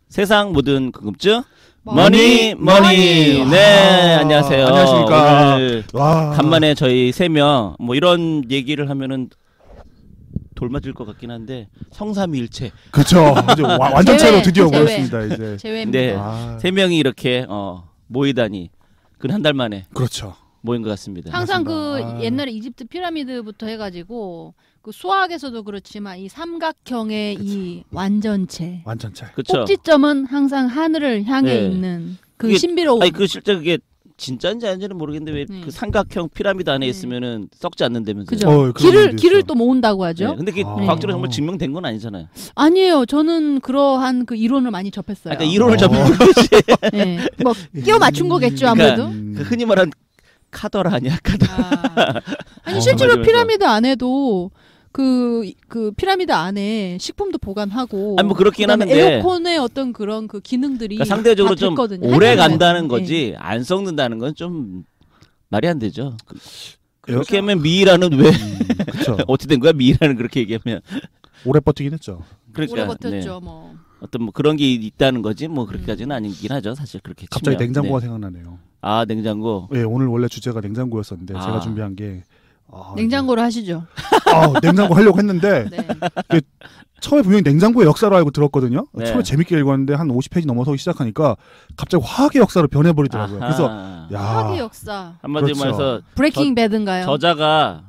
세상 모든 궁금증 머니. 네, 안녕하세요. 안녕하십니까. 오늘 와. 간만에 저희 3명 뭐 이런 얘기를 하면은 돌맞을 것 같긴 한데 성삼일체. 그렇죠. 이제 완전체로 드디어 제외. 모였습니다. 이제. 제외입니다. 네. 아, 3명이 이렇게 모이다니 근 한 달 만에 그렇죠. 모인 것 같습니다. 항상 맞습니다. 그 옛날에 이집트 피라미드부터 해가지고 그 수학에서도 그렇지만 이 삼각형의 이 완전체 완전체. 그렇죠. 꼭지점은 항상 하늘을 향해 네. 있는 그 그게- 신비로움. 아니 그 실제 그게 진짜인지 아닌지는 모르겠는데 왜 그 삼각형 피라미드 안에 네. 있으면은 썩지 않는다면서요. 그죠. 그런 길을 일이 있어. 또 모은다고 하죠. 네, 근데 그게 아. 과학적으로 정말 증명된 건 아니잖아요. 아니에요. 저는 그러한 그 이론을 많이 접했어요. 그러니까 이론을 어. 접는 거지. 네. 뭐 끼워 맞춘 거겠죠 그러니까 아무래도. 그 흔히 말하는 카더라 아니야 카더. 아니 실제로 맞아요. 피라미드 안에도 그 피라미드 안에 식품도 보관하고. 아니 뭐 그렇긴 그다음에 하는데 에어컨의 어떤 그런 그 기능들이 그러니까 상대적으로 다 좀 됐거든요. 오래 해놨어요. 간다는 네. 거지 안 썩는다는 건 좀 말이 안 되죠. 그렇게 에어- 하면 미이라는 왜 그렇죠. 어떻게 된 거야 미이라는 그렇게 얘기하면 오래 버티긴 했죠. 그러니까 오래 버텼죠 네. 뭐. 어떤 뭐 그런 게 있다는 거지 뭐 그렇게까지는 아니긴 하죠 사실 그렇게 갑자기 치면. 냉장고가 네. 생각나네요. 아 냉장고. 예, 오늘 원래 주제가 냉장고였었는데 아. 제가 준비한 게 냉장고를 하시죠. 냉장고 하려고 했는데 네. 처음에 분명히 냉장고의 역사로 알고 들었거든요. 네. 처음에 재밌게 읽었는데 한 50페이지 넘어서기 시작하니까 갑자기 화학의 역사로 변해버리더라고요. 그래서 아하. 야, 화학의 역사. 한마디로 그렇죠. 말해서 브레이킹 배드인가요? 저자가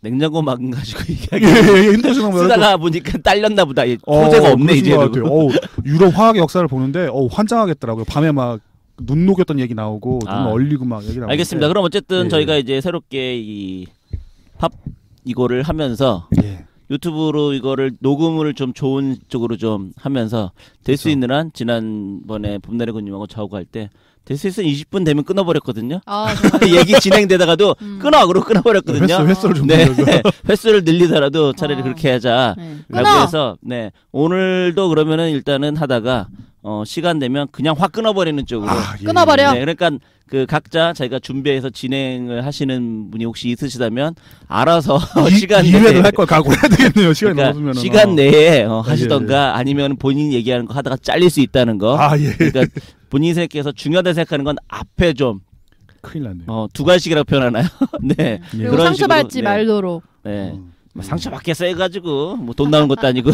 냉장고 막은 가지고 예, 얘기하기 예, 힘드시나 봐요. 쓰다가 보니까 딸렸나 보다. 소재가 없네 그러신 이제. 것 같아요. 유럽 화학의 역사를 보는데 환장하겠더라고요. 밤에 막 눈 녹였던 얘기 나오고 눈 아. 얼리고 막 얘기 나오고. 알겠습니다. 그럼 어쨌든 예. 저희가 이제 새롭게 이 팝 이거를 하면서 예. 유튜브로 이거를 녹음을 좀 좋은 쪽으로 좀 하면서 될 수 그렇죠. 있는 한 지난번에 봄날의 군님하고 저하고 할 때 될 수 있으면 20분 되면 끊어버렸거든요. 아, 정말. 얘기 진행되다가도 끊어 그러고 끊어버렸거든요. 횟수를 좀 네. 늘려서. 횟수를 늘리더라도 차라리 아. 그렇게 하자. 네. 라고 끊어. 해서 네 오늘도 그러면은 일단은 하다가 시간 되면 그냥 확 끊어버리는 쪽으로 예. 끊어버려. 네, 그러니까 그 각자 자기가 준비해서 진행을 하시는 분이 혹시 있으시다면 알아서 시간 2회를 할 걸 각오해야 되겠네요. 시간이 그러니까 넘었으면. 시간 내에 하시던가 아니면 본인 얘기하는 거 하다가 잘릴 수 있다는 거. 예. 그러니까 본인 생각해서 중요하다 생각하는 건 앞에 좀 큰일 났네요. 두갈씩이라고 표현하나요? 네. 그리고 그런 상처받지 식으로, 네. 말도록. 네. 상처 받겠어 해가지고 뭐 돈 나오는 것도 아니고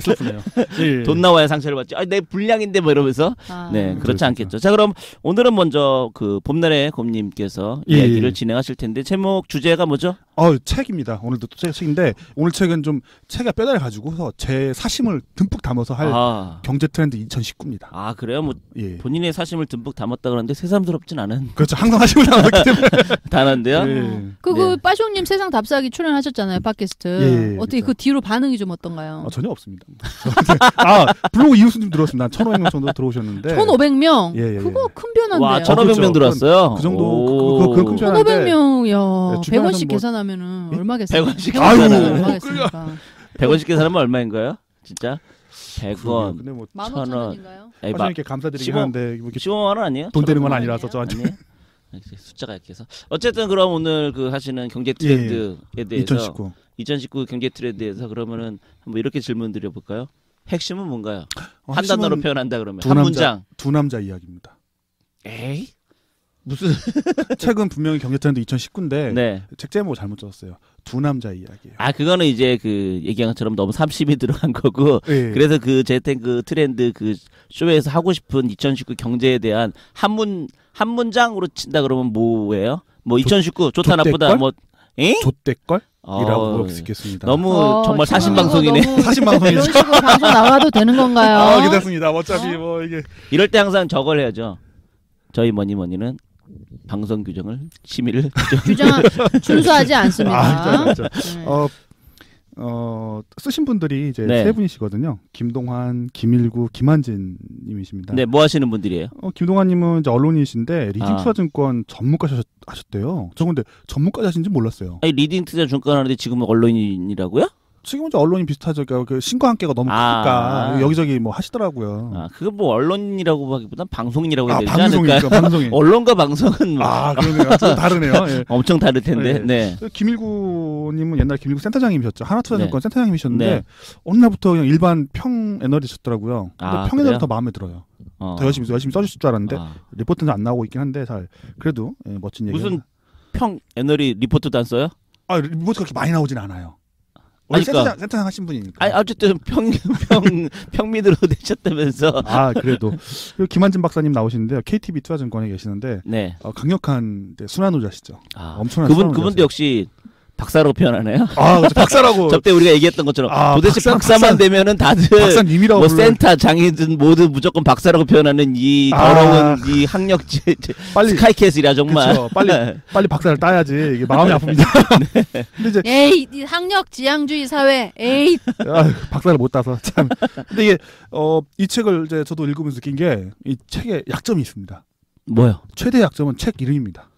슬프네요. 예. 돈 나와야 상처를 받지. 내 불량인데 뭐 이러면서 아. 네 그렇죠, 그렇지 않겠죠. 자 그럼 오늘은 먼저 그 봄날의 곰님께서 예, 이야기를 예. 진행하실 텐데 제목 주제가 뭐죠? 책입니다. 오늘도 또 책인데 오늘 책은 좀 책의 뼈다를 가지고서 제 사심을 듬뿍 담아서 할 경제 트렌드 2019입니다. 아 그래요? 뭐 예. 본인의 사심을 듬뿍 담았다 그러는데 새삼스럽진 않은 그렇죠. 항상 사심을 담았기 때문에. 단어인데요. 예. 그 네. 빠숑님 세상 답사기 출연하셨잖아요 팟캐스트. 예, 어떻게 그렇죠. 그 뒤로 반응이 좀 어떤가요? 전혀 없습니다. 블로그 이웃수님 들어왔습니다. 1,500명 정도 들어오셨는데. 1,500명. 예, 예, 그거 예. 큰 변화인데요. 와 저- 1,500명 그렇죠. 들어왔어요. 그 정도 오. 그건 큰 편인데. 1,500명, 야, 네, 주변에서 100원씩 뭐- 계산하면은 얼마겠어요? 100원씩 계산하면 아유, 얼마겠습니까? 100원씩 계산하면 얼마인가요? 진짜? 100원. 근데 뭐 15,000원인가요? 빠져님께 감사드리긴 15 하는데 뭐 이렇게 15만 원 아니에요? 돈 되는 건 15,000원 아니라서 아니에요? 저한테. 아니에요? 숫자가 약해서. 어쨌든 그럼 오늘 그 하시는 경제 트렌드에 대해서 2019 경제 트렌드에서 그러면은 한번 이렇게 질문 드려볼까요? 핵심은 뭔가요? 한 단어로 표현한다 그러면 한 문장. 두 남자 이야기입니다. 에이? 무슨? 책은 분명히 경제 트렌드 2019인데 네. 책 제목 잘못 적었어요. 두 남자 이야기예요. 아 그거는 이제 그 얘기한 것처럼 너무 30이 들어간 거고. 예. 그래서 그 제텐 그 트렌드 그 쇼에서 하고 싶은 2019 경제에 대한 한 문장으로 친다 그러면 뭐예요? 뭐 2019 좋다 나쁘다 뭐 에? 좆대걸? 이라고 물어볼 수 있겠습니다. 너무 정말 사신 방송이네. 사신 방송이죠. 이런 식으로 방송 나가도 되는 건가요? 괜찮습니다. 어차피 뭐 이게 이럴 때 항상 저걸 해야죠. 저희 뭐니는 방송 규정을 심의를 규정 준수하지 않습니다. 진짜. 네. 쓰신 분들이 이제 네. 세 분이시거든요. 김동환, 김일구, 김한진 님이십니다. 네, 뭐 하시는 분들이에요? 김동환 님은 이제 언론인이신데 리딩 아. 투자증권 전문가 하셨대요. 저 근데 전문까지 하신지 몰랐어요. 아니 리딩 투자 증권 하는데 지금은 언론인이라고요? 지금 이제 언론이 비슷하죠. 그 신과 함께가 너무 크니까 여기저기 뭐 하시더라고요. 아, 그거 뭐 언론이라고 하기보단 방송인이라고 해야 되지 방송이니까, 않을까? 방송인. 언론과 방송은 그러네요. 좀 다르네요. 예. 엄청 다를 텐데. 네. 김일구님은 옛날 김일구 센터장님이셨죠. 하나투자증권 네. 센터장님이셨는데 네. 어느 날부터 그냥 일반 평 애널이셨더라고요. 근데 평 애널이 더 마음에 들어요. 더 열심히 써주실 줄 알았는데 리포트는 안 나오고 있긴 한데 잘 그래도 멋진 얘기. 무슨 평 애널이 리포트도 안 써요? 리포트 그렇게 많이 나오진 않아요. 원래 그러니까. 센터장 하신 분이니까. 어쨌든 평민으로 되셨다면서. 그래도. 그리고 김한진 박사님 나오시는데요. KTB 투자증권에 계시는데 네. 강력한 순환노자시죠. 엄청난 그분도 역시 박사라고 표현하네요. 그렇죠. 박사라고. 저때 우리가 얘기했던 것처럼 도대체 박사만 되면은 다들 박사님이라고 뭐 센터 장이든 뭐든 무조건 박사를 표현하는 이 더러운 이 학력 스카이캐슬이야 정말. 그쵸. 빨리 박사를 따야지. 이게 마음이 아픕니다. 네. 근데 이제 에이, 이 학력 지향주의 사회. 에이. 박사를 못 따서 참. 근데 이게 이 책을 이제 저도 읽으면서 느낀 게 이 책에 약점이 있습니다. 뭐요? 최대 약점은 책 이름입니다.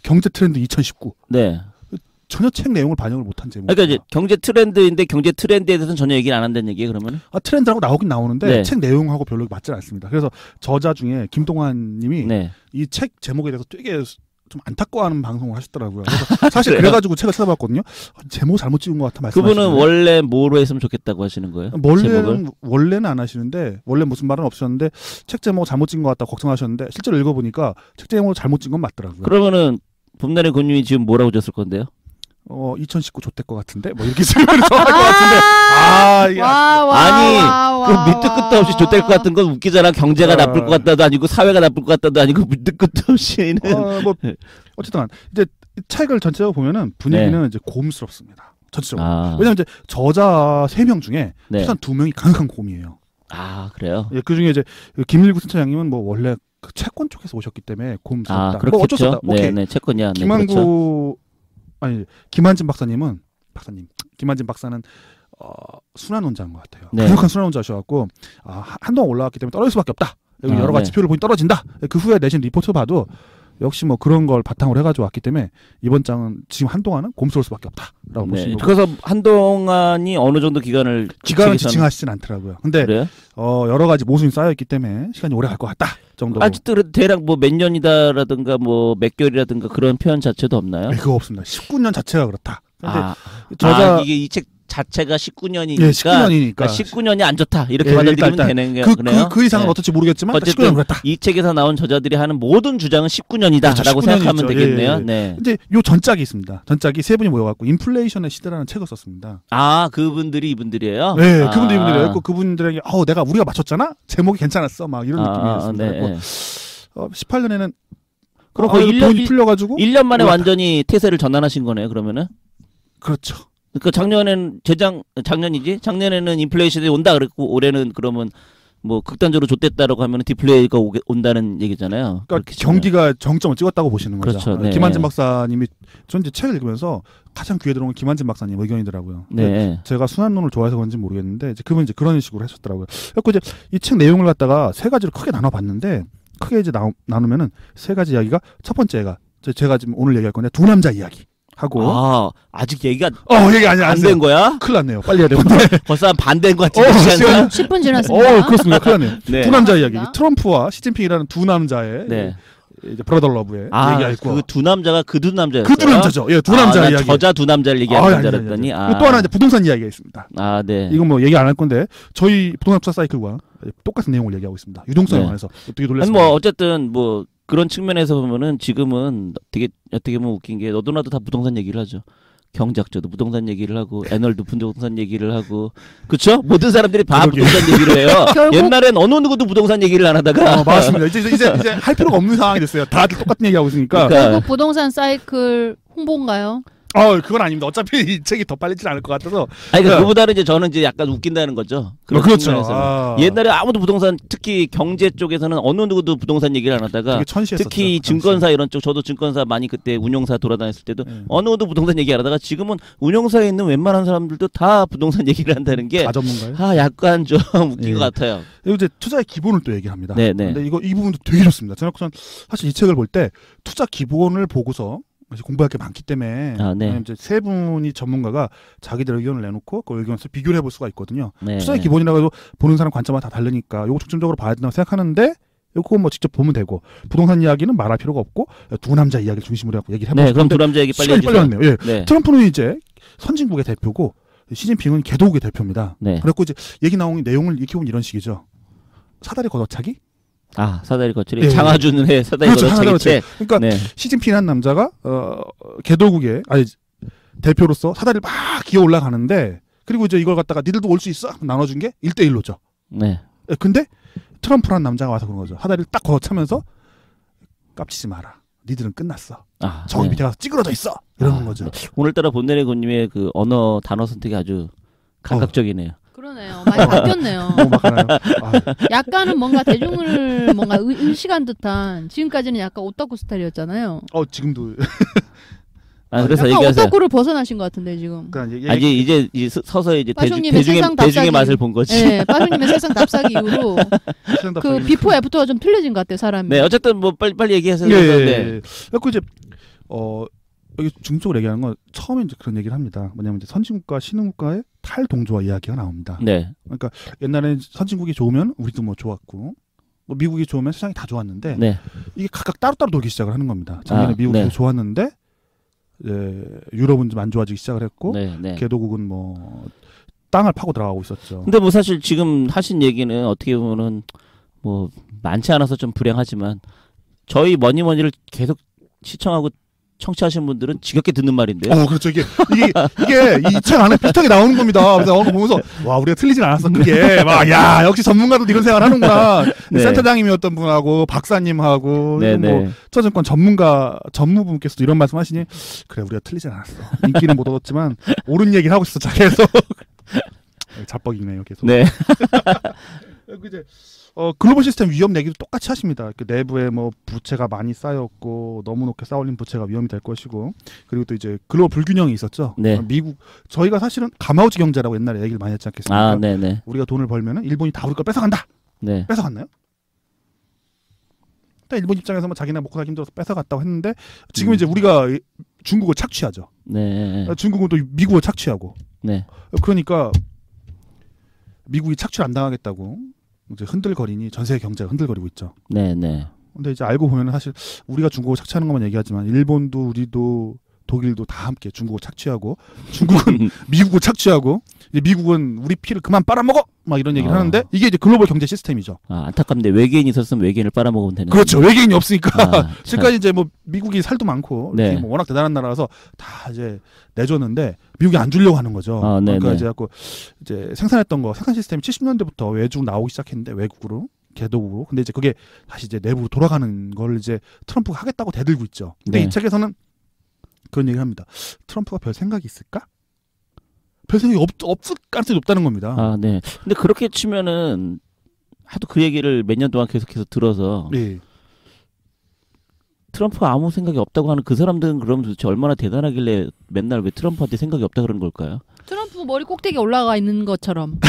경제 트렌드 2019. 네. 전혀 책 내용을 반영을 못한 제목. 그러니까 이제 경제 트렌드인데 경제 트렌드에 대해서는 전혀 얘기를 안 한다는 얘기예요, 그러면? 트렌드라고 나오긴 나오는데 네. 책 내용하고 별로 맞지 않습니다. 그래서 저자 중에 김동환님이 네. 이 책 제목에 대해서 되게 좀 안타까워하는 방송을 하셨더라고요. 그래서 사실 그래가지고 책을 찾아봤거든요. 제목 잘못 찍은 것 같아 말씀하시는. 그분은 원래 뭐로 했으면 좋겠다고 하시는 거예요? 원래는 안 하시는데 원래 무슨 말은 없었는데 책 제목 잘못 찍은 것 같다 걱정하셨는데 실제로 읽어보니까 책 제목을 잘못 찍은 건 맞더라고요. 그러면은 봄날의 군님이 지금 뭐라고 줬을 건데요? 2019 좆될 것 같은데 뭐 이렇게 쓰면 할것 같은데 이게 그 밑도 끝도 없이 좆될 것 같은 건 웃기잖아. 경제가 나쁠 것 같다도 아니고 사회가 나쁠 것 같다도 아니고 밑도 끝도 없이는 뭐 어쨌든 이제 책을 전체적으로 보면은 분위기는 이제 고음스럽습니다. 전체적으로. 왜냐면 이제 저자 3명 중에 최소한 2명이 강력한 고음이에요. 그래요? 그 중에 이제 김일구 센터장님은 뭐 원래 그 채권 쪽에서 오셨기 때문에 고음스럽다. 그렇겠죠. 뭐 어쩔 수 없다. 오케이. 네, 채권이야. 김한진 김한진 박사는 순환혼자인 것 같아요. 네. 강력한 순환혼자셔갖고 한동안 올라왔기 때문에 떨어질 수밖에 없다. 여러 가지 지표를 보니 떨어진다. 그 후에 내신 리포트 봐도 역시 뭐 그런 걸 바탕으로 해가지고 왔기 때문에 이번 장은 지금 한동안은 곰스러울 수밖에 없다라고 보시는 거고. 그래서 한동안이 어느 정도 기간을 지칭하시진 않더라고요. 근데 그래요? 여러 가지 모순이 쌓여있기 때문에 시간이 오래 갈 것 같다 정도. 아직도 대략 뭐 몇 년이다라든가 뭐 몇 개월이라든가 그런 표현 자체도 없나요? 그거 없습니다. 19년 자체가 그렇다. 근데 이게 이 책 자체가 19년이니까, 19년이니까 19년이 안 좋다 이렇게 받아들이면 되는 거네요. 그 이상은 어떨지 모르겠지만 어쨌든 19년 그렇다. 이 책에서 나온 저자들이 하는 모든 주장은 19년이다라고 생각하면 되겠네요. 네. 이제 요 전작이 있습니다. 전작이 3분이 모여갖고 인플레이션의 시대라는 책을 썼습니다. 그분들이 이분들이에요? 네, 그분들이 이분들이에요. 그분들에게 우리가 맞췄잖아. 제목이 괜찮았어. 막 이런 느낌이었습니다. 18년에는 그럼 돈이 풀려가지고 1년 만에 완전히 태세를 전환하신 거네요. 그러면은 그렇죠. 그러니까 작년에는 인플레이션이 온다 그랬고 올해는 그러면 뭐 극단적으로 좆됐다라고 하면 디플레이가 온다는 얘기잖아요. 그러니까 경기가 정점을 찍었다고 보시는 거죠. 그렇죠. 네. 김한진 박사님이 전 이제 책을 읽으면서 가장 귀에 들어온 건 김한진 박사님 의견이더라고요. 네. 제가 순환론을 좋아해서 그런지 모르겠는데 그분 이제 그런 식으로 하셨더라고요. 그래서 이제 이 책 내용을 갖다가 3가지로 크게 나눠봤는데 크게 이제 나누면은 3가지 이야기가 첫 번째가 제가 지금 오늘 얘기할 건데 두 남자 이야기. 하고 아직 얘기가 얘기 안 된 거야? 큰일 났네요. 빨리 해야 되는데 벌써 반대인 것 같은데 10분 지났습니다. 그렇습니다. 큰일 났네요. 네. 두 남자 이야기. 트럼프와 시진핑이라는 두 남자의 이제 브라더 러브의 얘기가 있고 그 두 남자가 그 두 남자였어요. 그 두 남자죠. 두 남자 이야기. 저자 두 남자를 얘기하는 줄 알았더니 또 하나 이제 부동산 이야기가 있습니다. 네. 이건 뭐 얘기 안 할 건데 저희 부동산 투자 사이클과 똑같은 내용을 얘기하고 있습니다. 유동성에 관해서 어떻게 돌렸습니다. 뭐 어쨌든 뭐 그런 측면에서 보면은 지금은 어떻게 보면 웃긴 게 너도 나도 다 부동산 얘기를 하죠. 경제학자도 부동산 얘기를 하고 애널도 부동산 얘기를 하고 그렇죠? 모든 사람들이 다 부동산 얘기를 해요. 옛날엔 어느 누구도 부동산 얘기를 안 하다가 맞습니다. 이제 할 필요가 없는 상황이 됐어요. 다들 똑같은 얘기하고 있으니까. 결국 부동산 사이클 홍보인가요? 그건 아닙니다. 어차피 이 책이 더 빨리진 않을 것 같아서. 그보다는 이제 저는 이제 약간 웃긴다는 거죠. 그렇죠. 옛날에 아무도 부동산 특히 경제 쪽에서는 어느 누구도 부동산 얘기를 안 하다가 특히 증권사 이런 쪽 저도 증권사 많이 그때 운용사 돌아다녔을 때도 어느 누구도 부동산 얘기 안 하다가 지금은 운용사에 있는 웬만한 사람들도 다 부동산 얘기를 한다는 게 다 전문가요? 약간 좀 웃긴 것 같아요. 이제 투자의 기본을 또 얘기를 합니다. 네. 근데 이 부분도 되게 좋습니다. 저는 사실 이 책을 볼 때 투자 기본을 보고서 공부할 게 많기 때문에 이제 세 분이 전문가가 자기들의 의견을 내놓고 그 의견을 비교를 해볼 수가 있거든요. 네. 수사의 기본이라고 해도 보는 사람 관점마다 다 다르니까 요거 중점적으로 봐야 된다고 생각하는데 요거 뭐 직접 보면 되고 부동산 이야기는 말할 필요가 없고 두 남자 이야기를 중심으로 하고 얘기를 해보죠. 네, 그럼 두 남자 얘기 빨리 해주세요. 빨리 왔네요. 예. 네. 트럼프는 이제 선진국의 대표고 시진핑은 개도국의 대표입니다. 네. 그래갖고 이제 얘기 나온 내용을 이렇게 보면 이런 식이죠. 사다리 걷어차기? 사다리 거칠이 예. 장하준은 해 사다리 그렇죠, 걷어차기. 그러니까 네. 시진핑이라는 남자가 개도국의 대표로서 사다리를 막 기어 올라가는데 그리고 이제 이걸 갖다가 니들도 올 수 있어? 나눠준 게 1대1로죠. 네. 근데 트럼프라는 남자가 와서 그런 거죠. 사다리를 딱 걷어차면서 깝치지 마라. 니들은 끝났어. 저기 네. 밑에 가서 찌그러져 있어. 이러는 거죠. 네. 오늘따라 본네리 군님의 그 언어 단어 선택이 아주 감각적이네요. 그러네요. 많이 바뀌었네요. 약간은 뭔가 대중을 뭔가 의식한 듯한 지금까지는 약간 오타쿠 스타일이었잖아요. 지금도. 그래서 약간 얘기하세요. 오타쿠를 벗어나신 것 같은데 지금. 그러니까 이제 서서 이제 대중의 맛을 본 거지. 네, 빠숑님의 세상 답사기 이후로 그 비포 애프터가 좀 틀려진 것 같아요, 사람이. 네, 어쨌든 뭐 빨리 얘기하세요. 예. 그리고 이제 여기 중점적으로 얘기하는 건 처음에 이제 그런 얘기를 합니다. 뭐냐면 이제 선진국과 신흥국가의 탈동조화 이야기가 나옵니다. 네. 그러니까 옛날에 선진국이 좋으면 우리도 뭐 좋았고, 뭐 미국이 좋으면 세상이 다 좋았는데 이게 각각 따로따로 돌기 시작을 하는 겁니다. 작년에 미국이 좋았는데 유럽은 좀 안 좋아지기 시작을 했고, 개도국은 뭐 땅을 파고 들어가고 있었죠. 근데 뭐 사실 지금 하신 얘기는 어떻게 보면은 뭐 많지 않아서 좀 불행하지만 저희 머니를 계속 시청하고 청취하시는 분들은 지겹게 듣는 말인데요. 그렇죠. 이게 이 책 안에 비슷하게 나오는 겁니다. 그래서 그거 보면서 와 우리가 틀리진 않았어. 그게 막 야 역시 전문가도 이런 생각을 하는구나. 네. 센터장님이었던 분하고 박사님하고 뭐 초정권 전무분께서도 이런 말씀하시니 그래 우리가 틀리진 않았어. 인기는 못 얻었지만 옳은 얘기를 하고 있었죠. 계속 자뻑이네요. 계속. 네. 이제 글로벌 시스템 위험 얘기도 똑같이 하십니다. 그 내부에 뭐 부채가 많이 쌓였고 너무 높게 쌓아올린 부채가 위험이 될 것이고 그리고 또 이제 글로벌 불균형이 있었죠. 미국 저희가 사실은 가마우지 경제라고 옛날에 얘기를 많이 했지 않겠습니까? 우리가 돈을 벌면은 일본이 다 우리 걸 뺏어간다. 뺏어갔나요? 일본 입장에서 뭐 자기네 먹고 살기 힘들어서 뺏어갔다고 했는데 지금 이제 우리가 중국을 착취하죠. 중국은 또 미국을 착취하고. 그러니까 미국이 착취를 안 당하겠다고 이제 흔들거리니 전 세계 경제가 흔들거리고 있죠. 근데 이제 알고 보면 사실 우리가 중국을 착취하는 것만 얘기하지만 일본도 우리도 독일도 다 함께 중국을 착취하고 중국은 미국을 착취하고 이제 미국은 우리 피를 그만 빨아먹어 막 이런 얘기를 하는데 이게 이제 글로벌 경제 시스템이죠. 안타깝네. 외계인이 있었으면 외계인을 빨아먹으면 되는. 그렇죠. 외계인이 없으니까 지금까지 이제 뭐 미국이 살도 많고 뭐 워낙 대단한 나라라서 다 이제 내줬는데 미국이 안 주려고 하는 거죠. 그러니까 이제 생산했던 거 생산 시스템이 70년대부터 외주 나오기 시작했는데 외국으로 개도국으로. 근데 이제 그게 다시 이제 내부로 돌아가는 걸 이제 트럼프가 하겠다고 대들고 있죠. 근데 이 책에서는 그런 얘기를 합니다. 트럼프가 별 생각이 있을까? 별 생각이 없을 가능성이 높다는 겁니다. 근데 그렇게 치면은 하도 그 얘기를 몇 년 동안 계속해서 들어서 트럼프가 아무 생각이 없다고 하는 그 사람들은 그럼 도대체 얼마나 대단하길래 맨날 왜 트럼프한테 생각이 없다 그런 걸까요? 트럼프 머리 꼭대기에 올라가 있는 것처럼.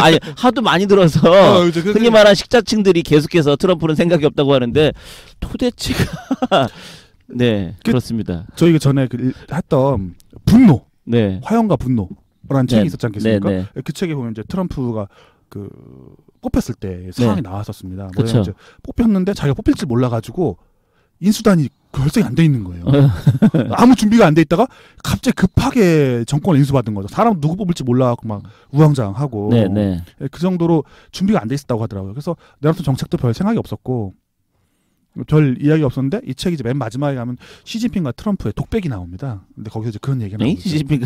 아니 하도 많이 들어서 흔히 말하는 식자층들이 계속해서 트럼프는 생각이 없다고 하는데 도대체가 그렇습니다. 저희가 전에 했던 분노, 화염과 분노라는 책이 있었지 않겠습니까? 그 책에 보면 이제 트럼프가 그 뽑혔을 때 상황이 나왔었습니다. 이제 뽑혔는데 자기가 뽑힐 줄 몰라가지고 인수단이 결정이 안 돼 있는 거예요. 아무 준비가 안 돼 있다가 갑자기 급하게 정권을 인수받은 거죠. 사람 누구 뽑을지 몰라갖고 막 우왕좌왕하고 그 정도로 준비가 안 돼 있었다고 하더라고요. 그래서 내놓던 정책도 별 생각이 없었고 별 이야기가 없었는데 이 책이 이제 맨 마지막에 가면 시진핑과 트럼프의 독백이 나옵니다. 근데 거기서 이제 그런 얘기가 나오죠. 시진핑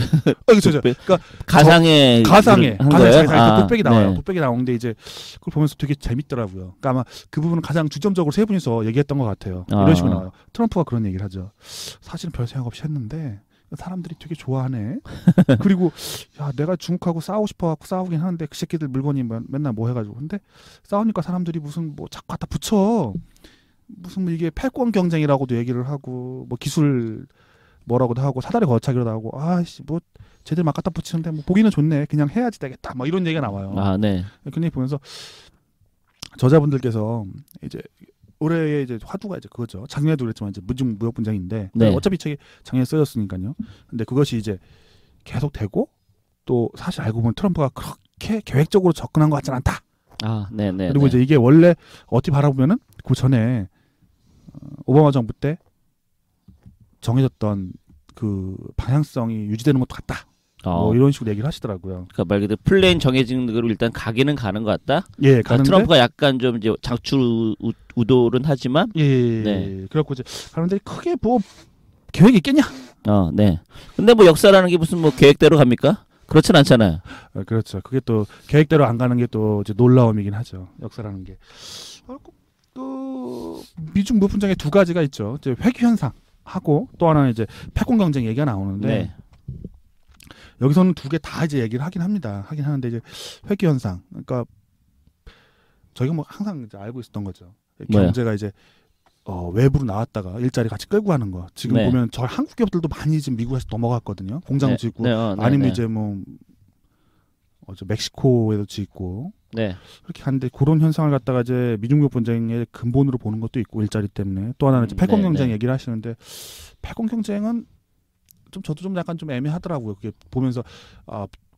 그러니까 가상의 독백이 나와요. 독백이 나오는데 이제 그걸 보면서 되게 재밌더라고요. 그러니까 아마 그 부분은 가장 중점적으로 세 분이서 얘기했던 것 같아요. 이런 식으로 나와요. 트럼프가 그런 얘기를 하죠. 사실은 별 생각 없이 했는데 사람들이 되게 좋아하네. 그리고 야 내가 중국하고 싸우고 싶어갖고 싸우긴 하는데 그 새끼들 물건이 맨날 뭐 해가지고 근데 싸우니까 사람들이 무슨 뭐 자꾸 갖다 붙여. 무슨 뭐 이게 패권 경쟁이라고도 얘기를 하고 뭐 기술 뭐라고도 하고 사다리 거차기로도 하고 아씨 뭐 쟤들 막 갖다 붙이는데 뭐 보기는 좋네 그냥 해야지 되겠다 막 이런 얘기가 나와요. 그런 얘기 보면서 저자분들께서 이제 올해의 이제 화두가 이제 그거죠. 작년에도 그랬지만 이제 무역 분쟁인데 네. 어차피 책이 작년에 쓰였으니까요. 근데 그것이 이제 계속 되고 또 사실 알고 보면 트럼프가 그렇게 계획적으로 접근한 것 같지는 않다. 아, 네네. 그리고 이제 이게 원래 어떻게 바라보면은 그 전에 오바마 정부 때 정해졌던 그 방향성이 유지되는 것도 같다. 뭐 이런 식으로 얘기를 하시더라고요. 그러니까 말 그대로 플랜 정해진 대로 일단 가기는 가는 것 같다. 예, 그러니까 가는데 트럼프가 약간 좀 이제 장출 우도는 하지만 예, 네. 그래갖고 이제 가는데 크게 뭐 계획이 있겠냐? 네. 근데 뭐 역사라는 게 무슨 뭐 계획대로 갑니까? 그렇진 않잖아요. 그렇죠. 그게 또 계획대로 안 가는 게 또 이제 놀라움이긴 하죠. 역사라는 게. 또 미중 무역 분쟁에 두 가지가 있죠. 이제 회귀 현상 하고 또 하나는 이제 패권 경쟁 얘기가 나오는데 네. 여기서는 두 개 다 이제 얘기를 하긴 합니다. 하긴 하는데 이제 회귀 현상. 그러니까 저희가 뭐 항상 이제 알고 있었던 거죠. 경제가 이제 외부로 나왔다가 일자리 같이 끌고 가는 거. 지금 네. 보면 저 한국 기업들도 많이 지금 미국에서 넘어갔거든요. 공장 네. 짓고 네. 아니면 이제 뭐 멕시코에도 짓고 네. 그렇게 하는데 그런 현상을 갖다가 이제 미중무역 분쟁의 근본으로 보는 것도 있고 일자리 때문에 또 하나는 이제 패권 경쟁 얘기를 하시는데 패권 경쟁은 좀 저도 좀 약간 좀 애매하더라고요. 그게 보면서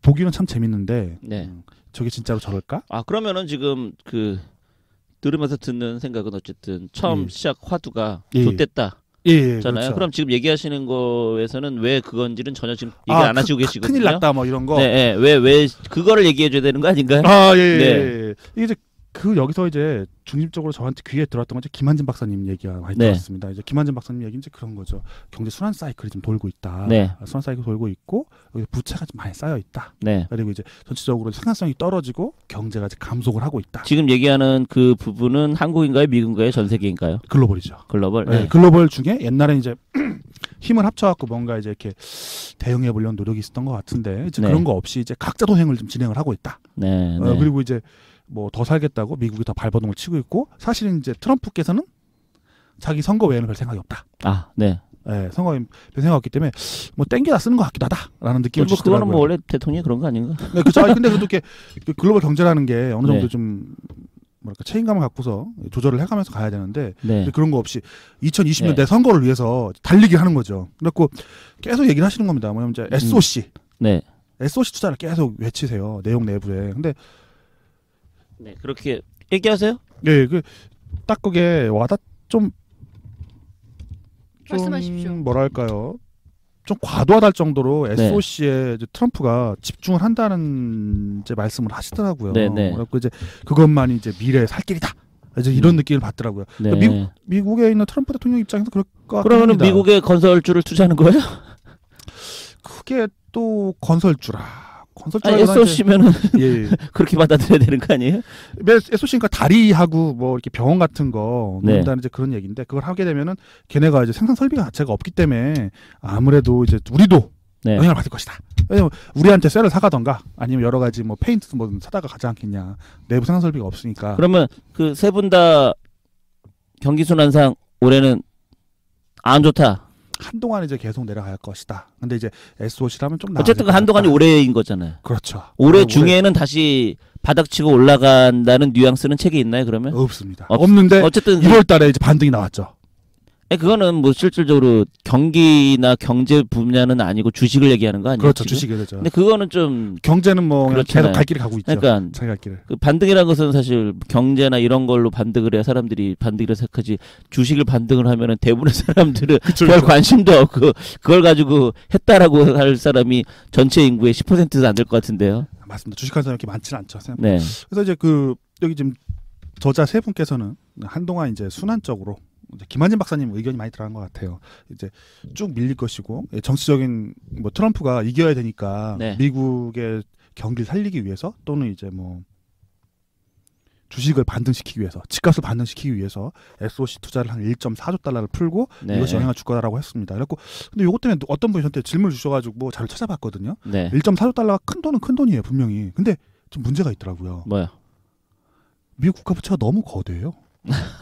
보기는 참 재밌는데 네. 저게 진짜로 저럴까? 그러면은 지금 그 들으면서 듣는 생각은 어쨌든 처음 시작 화두가 좋댔다. 예, 잖아요. 그렇죠. 그럼 지금 얘기하시는 거에서는 왜 그건지는 전혀 지금 얘기 안 하시고 계시거든요. 큰일 났다 뭐 이런 거. 네, 왜 그거를 얘기해 줘야 되는 거 아닌가요? 예. 이게 이제 여기서 이제 중립적으로 저한테 귀에 들어왔던 건 이제 김한진 박사님 얘기가 많이 들었습니다. 이제 김한진 박사님 얘기는 이제 그런 거죠. 경제 순환 사이클이 좀 돌고 있다. 네. 순환 사이클 돌고 있고 여기 부채가 좀 많이 쌓여 있다. 네. 그리고 이제 전체적으로 생산성이 떨어지고 경제가 이제 감속을 하고 있다. 지금 얘기하는 그 부분은 한국인가요, 미국인가요, 전 세계인가요? 글로벌이죠. 글로벌. 네. 글로벌 중에 옛날에 이제 힘을 합쳐갖고 뭔가 이제 이렇게 대응해 보려는 노력이 있었던 것 같은데 이제 그런 거 없이 이제 각자 도생을 좀 진행을 하고 있다. 네. 그리고 이제 뭐 더 살겠다고 미국이 더 발버둥을 치고 있고 사실은 이제 트럼프께서는 자기 선거 외에는 별 생각이 없다. 네. 네, 선거 외에는 별 생각 없기 때문에 뭐 땡겨다 쓰는 것 같기도 하다라는 느낌을 주시더라고요. 그거는 뭐 원래 대통령이 그런 거 아닌가? 네, 그렇죠. 근데 그래도 이렇게 글로벌 경제라는 게 어느 정도 네. 좀 뭐랄까 책임감을 갖고서 조절을 해가면서 가야 되는데 네. 그런 거 없이 2020년 내 선거를 위해서 달리기를 하는 거죠. 그래갖고 계속 얘기를 하시는 겁니다. 뭐냐면 이제 SOC, 네. SOC 투자를 계속 외치세요. 내용 내부에. 근데 네, 그렇게 얘기하세요? 네, 딱 그게 좀 말씀하십시오. 뭐랄까요? 좀 과도하다 정도로 SOC에 이제 트럼프가 집중을 한다는 이제 말씀을 하시더라고요. 네네. 그래서 이제 그것만이 이제 미래의 살 길이다. 이제 이런 느낌을 받더라고요. 네. 그러니까 미국에 있는 트럼프 대통령 입장에서 그럴 것 같긴 그러면은 합니다. 미국의 건설주를 투자하는 거예요? 그게 또 건설주라. SOC면은 예. 그렇게 받아들여야 되는 거 아니에요? SOC니까 다리하고 뭐 이렇게 병원 같은 거 놓는다는 이제 그런 얘기인데 그걸 하게 되면은 걔네가 이제 생산 설비가 자체가 없기 때문에 아무래도 이제 우리도 영향을 받을 것이다. 왜냐면 우리한테 쇠를 사가던가 아니면 여러 가지 뭐 페인트 뭐 사다가 가지 않겠냐. 내부 생산 설비가 없으니까. 그러면 그 세 분 다 경기 순환상 올해는 안 좋다. 한동안 이제 계속 내려갈 것이다. 근데 이제 SOC라면 좀 어쨌든 그 한동안이 올해인 거잖아요. 그렇죠. 올해 중에는 다시 바닥치고 올라간다는 뉘앙스는 책에 있나요? 그러면 없습니다. 없는데 어쨌든 1월달에 이제 반등이 나왔죠. 그거는 뭐 실질적으로 경기나 경제 분야는 아니고 주식을 얘기하는 거 아니에요? 그렇죠. 지금? 주식이 되죠. 근데 그거는 좀 경제는 뭐 그냥 그렇잖아요. 계속 갈 길을 가고 있죠. 그러니까 자기 갈 길을. 그 반등이라는 것은 사실 경제나 이런 걸로 반등을 해야 사람들이 반등이라 생각하지 주식을 반등을 하면은 대부분의 사람들은 별 관심도 없고 그걸 가지고 했다라고 할 사람이 전체 인구의 10%도 안 될 것 같은데요. 맞습니다. 주식하는 사람이 이렇게 많지는 않죠. 네. 그래서 이제 여기 지금 저자 세 분께서는 한동안 이제 순환적으로 김한진 박사님 의견이 많이 들어간 것 같아요. 이제 쭉 밀릴 것이고 정치적인 뭐 트럼프가 이겨야 되니까 미국의 경기를 살리기 위해서 또는 이제 뭐 주식을 반등시키기 위해서 집값을 반등시키기 위해서 SOC 투자를 한 1.4조 달러를 풀고 이것이 영향을 줄 거다라고 했습니다. 그래서 근데 이것 때문에 어떤 분이 저한테 질문을 주셔가지고 뭐 자료를 찾아봤거든요. 1.4조 달러가 큰 돈이에요 분명히. 근데 좀 문제가 있더라고요. 뭐요? 미국 국가 부채가 너무 거대해요.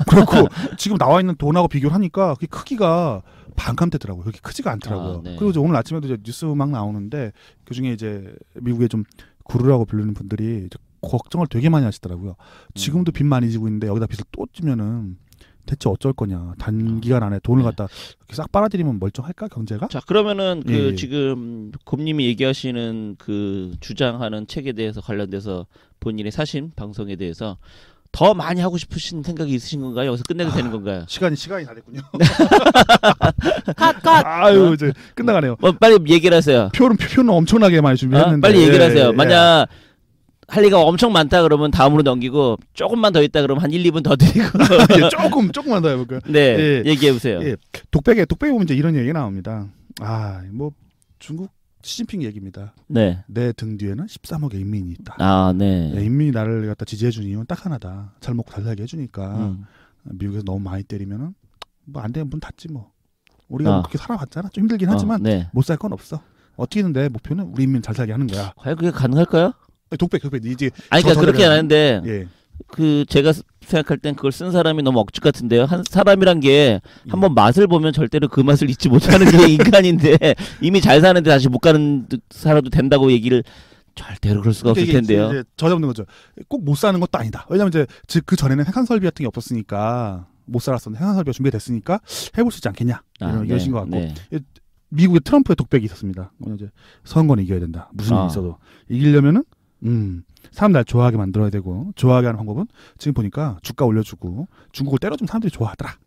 그렇고 지금 나와 있는 돈하고 비교를 하니까 그게 크기가 반감되더라고요. 그렇게 크지가 않더라고요. 그리고 이제 오늘 아침에도 이제 뉴스 막 나오는데 그 중에 이제 미국의 좀 구루라고 부르는 분들이 이제 걱정을 되게 많이 하시더라고요. 지금도 빚 많이 지고 있는데 여기다 빚을 또 지면은 대체 어쩔 거냐. 단기간 안에 돈을 갖다 이렇게 싹 빨아들이면 멀쩡할까 경제가? 자 그러면은 그 예. 지금 곰님이 얘기하시는 그 주장하는 책에 대해서 관련돼서 본인의 사심 방송에 대해서 더 많이 하고 싶으신 생각이 있으신 건가요? 여기서 끝내도 되는 건가요? 시간이 다 됐군요. 컷. 아유 이제 끝나가네요. 뭐 빨리 얘기를 하세요. 표는 엄청나게 많이 준비했는데 빨리 얘기를 하세요. 예. 만약 할 얘기가 엄청 많다 그러면 다음으로 넘기고 조금만 더 있다 그러면 한 1, 2분 더 드리고 예, 조금만 더 해볼까요? 네 예. 얘기해 보세요. 예, 독백에 보면 이제 이런 얘기 나옵니다. 뭐 중국 시진핑 얘기입니다. 네. 내 등 뒤에는 13억의 인민이 있다. 아 네. 인민이 나를 갖다 지지해주는 이유는 딱 하나다. 잘 먹고 잘 살게 해주니까. 미국에서 너무 많이 때리면은 뭐 안 되면 문 닫지 뭐. 우리가 뭐 그렇게 살아봤잖아. 좀 힘들긴 하지만 네. 못 살 건 없어. 어떻게든 내 목표는 우리 인민 잘 살게 하는 거야. 과연 그게 가능할까요? 독백 이제. 아니 그러니까 그렇게 안 하는데 예. 그 제가 생각할 땐 그걸 쓴 사람이 너무 억측 같은데요. 한 사람이란 게 한번 맛을 보면 절대로 그 맛을 잊지 못하는 게 인간인데 이미 잘 사는데 다시 못 가는 살아도 된다고 얘기를 절대로 그럴 수가 없을 텐데요. 이제 저 잡는 거죠. 꼭 못 사는 것도 아니다. 왜냐면 이제 그 전에는 해상 설비 같은 게 없었으니까 못 살았었는데 해상 설비가 준비가 됐으니까 해볼 수 있지 않겠냐 이러신 것 같고. 네. 미국에 트럼프의 독백이 있었습니다. 이제 선거는 이겨야 된다. 무슨 일이 있어도 이기려면은 사람 날 좋아하게 만들어야 되고 좋아하게 하는 방법은 지금 보니까 주가 올려주고 중국을 때려주면 사람들이 좋아하더라.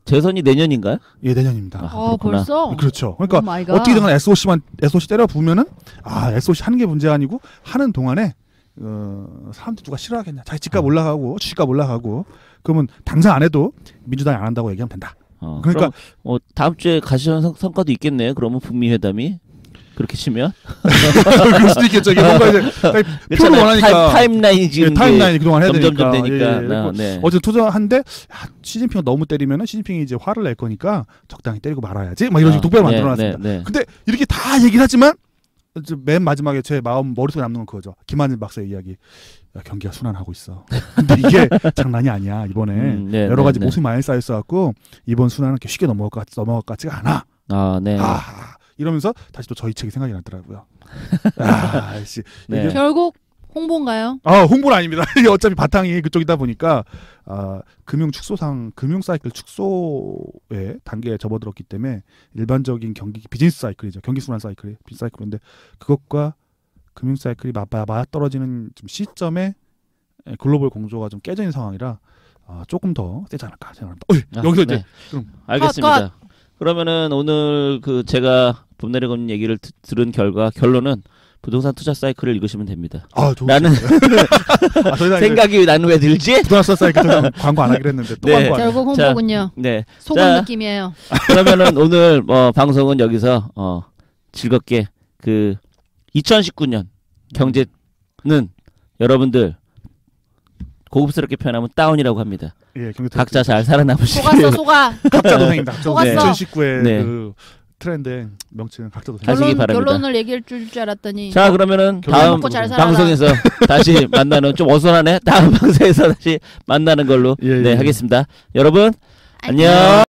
재선이 내년인가요? 예, 내년입니다. 벌써? 그렇죠. 그러니까 어떻게든 SOC 때려 부으면은 SOC 하는 게 문제가 아니고 하는 동안에 사람들 누가 싫어하겠냐. 자기 집값 올라가고 주식값 올라가고 그러면 당선 안 해도 민주당이 안 한다고 얘기하면 된다. 그러니까 다음 주에 가시는 성과도 있겠네요. 그러면 북미 회담이 그렇게 치면 그럴 수도 있겠죠. 이게 뭔가 이제 표를 원하니까 타임라인이 지금 타임라인이 그동안 해야 점점 되니까. 네. 어제 투자한데 시진핑이 너무 때리면은 시진핑이 이제 화를 낼 거니까 적당히 때리고 말아야지. 막 이런 식으로 독백을 만들어놨습니다. 근데 이렇게 다 얘기를 하지만 맨 마지막에 제 머릿속에 남는 건 그거죠. 김한진 박사의 이야기. 야, 경기가 순환하고 있어. 근데 이게 장난이 아니야. 이번에 여러 가지 모습이 많이 쌓여있어갖고 이번 순환은 이렇게 쉽게 넘어갈 것 같지가 않아. 이러면서 다시 또 저희 책이 생각이 나더라고요. 씨. 네. 결국 홍보인가요? 홍보는 아닙니다. 이게 어차피 바탕이 그쪽이다 보니까 금융 사이클 축소의 단계에 접어들었기 때문에 일반적인 비즈니스 사이클이죠. 경기 순환 사이클이 비즈니스 사이클인데 그것과 금융 사이클이 맞아떨어지는 시점에 글로벌 공조가 좀 깨져 있는 상황이라 조금 더 세지 않을까 생각합니다. 여기서 이제 그럼 알겠습니다. 그러면은 오늘 그 제가 봄내려가는 얘기를 들은 결론은 부동산 투자 사이클을 읽으시면 됩니다. 나는 생각이 나는 왜 들지? 부동산 사이클 광고 안 하기로 했는데 또 광고. 결국 홍보군요. 네. 속은 느낌이에요. 그러면은 오늘 방송은 여기서 즐겁게 그 2019년 경제는 여러분들 고급스럽게 표현하면 다운이라고 합니다. 예, 각자 잘 살아남으시길. 속아. 각자 도생입니다. 속았어. 2019의 그 트렌드 명칭은 각자 도생. 하시기 바랍니다. 결론을 얘기할 줄 알았더니. 자, 그러면은 다음 방송에서 다시 만나는 좀 어수선하네. 다음 방송에서 다시 만나는 걸로 하겠습니다. 여러분 안녕.